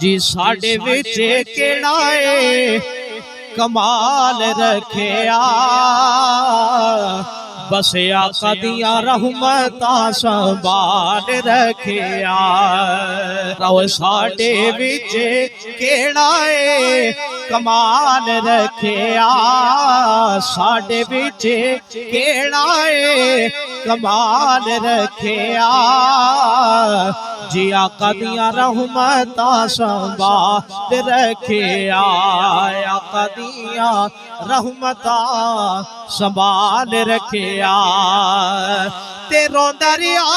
जी साडे विच केड़ा है कमाल रखिया बस आका दिया रहमतां संभाल रखिया। साडे विच केड़ा है कमाल रखिया साडे विच केड़ा है कमाल रखिया जी आका दिया रहमतां संभाल रखिया आका दिया रहमतां संभाल रखिया ते रोंदा रिया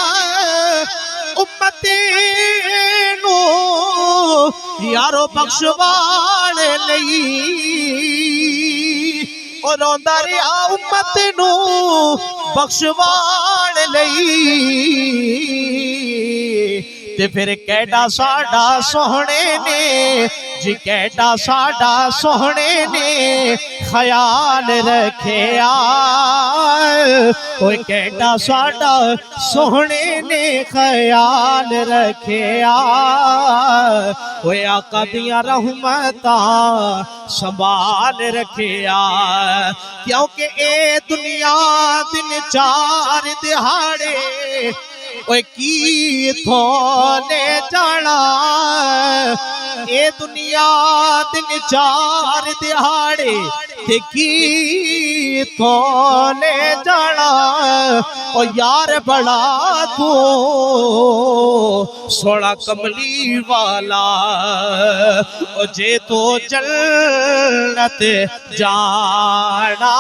उम्मते नू यारो बख्शवाण लई ओ रोंदा रिया उम्मत नू बख्शवाण लई ते फिर कैडा साडा सोहने ने जी कैडा साडा सोहने ने ख्याल रखिया कोई कैडा साडा सोहने ने ख्याल रखिया कोई आका दिया रहमतां संभाल रखिया क्योंकि ए दुनिया दिन चार दिहाड़े ओए की थोने जाना ए दुनिया दिन चार दिहाड़े ते की थोने जाना ओ यार बड़ा तू सोना कमली वाला ओ जे तो जन्नत जाना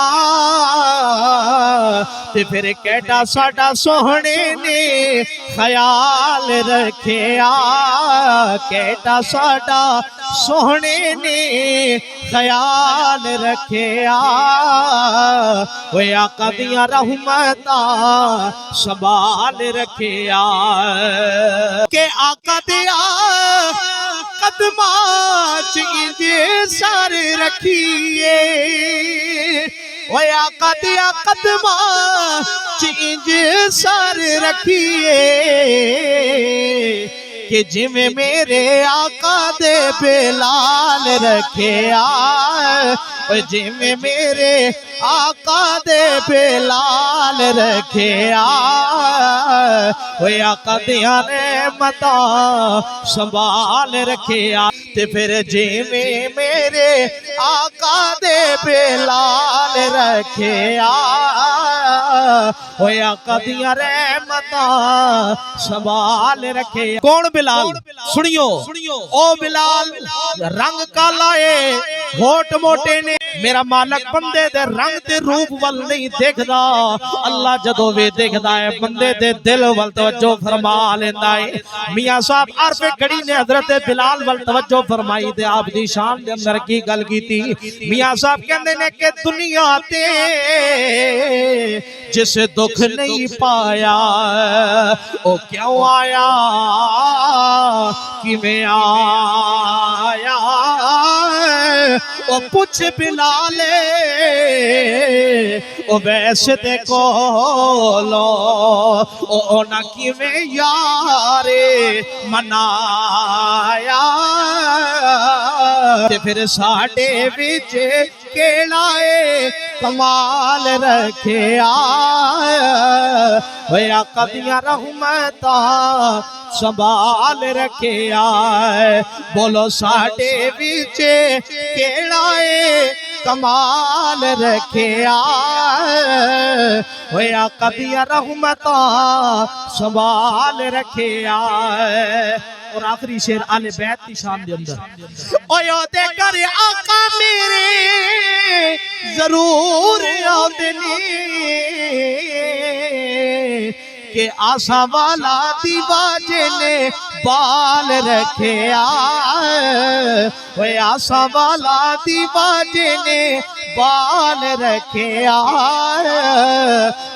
ते फिर कैडा साडा सोहने ने ख्याल रखिया कैडा साडा सोहने ने ख्याल रखिया ओए आका दिया रहमतां संभाल रखिया के आका दिया कदमां च इंजे सर रखिए ओए आका दिया कदमां च इंजे सर रखिए कि जिमें मेरे आका दे बेलाल रखिया जिमें मेरे आका दे बेलाल रखिया ओए आका दिया रहमतां संभाल रखिया ते फिर जिमें मेरे आका दे बेलाल रखिया ओए आका दिया रहमतां संभाल रखिया। कौन बिलाल सुनियो ओ बिलाल रंग काला है होठ मोटे ने मेरा मालक बंदे दे रंग ते रूप वल नहीं देखदा अल्लाह जदों वे देखदा है बंदे दे दिल वल तवज्जो फरमा लेंदा है। मियां साहब अरबे घड़ी ने हजरत बिलाल वल तवज्जो फरमाई ते आप दी शान दे अंदर की गल कीती। मियां साहब कहंदे ने कि दुनिया ते जिस दुख नहीं पाया ओ क्यों आया किवें आया ओ पुछ बिलाले ओ वैसे ते कोलो ओ ना किवें यारे मनाया ते फिर साडे विच केड़ा है कमाल रखिया ओए आका दिया रहमतां संभाल रखिया बोलो साडे विच केड़ा है कमाल रखिया ओए आका दिया रहमतां संभाल रखिया। और आखिरी शेर आले बैत की शान दे अंदर ओए ओदे घर आका मेरे जरूर आंदे ने के आसा वाला दीवाजे ने बाल रखिया ओए आसा वाला दीवाजे ने बाल रखिया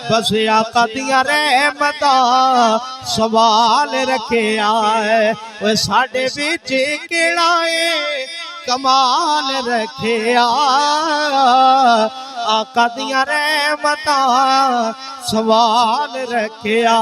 बस आका दिया रहमतां संभाल रखिया ओए साडे विच केड़ा है कमाल रखिया आका दिया रहमतां सवाल रखिया।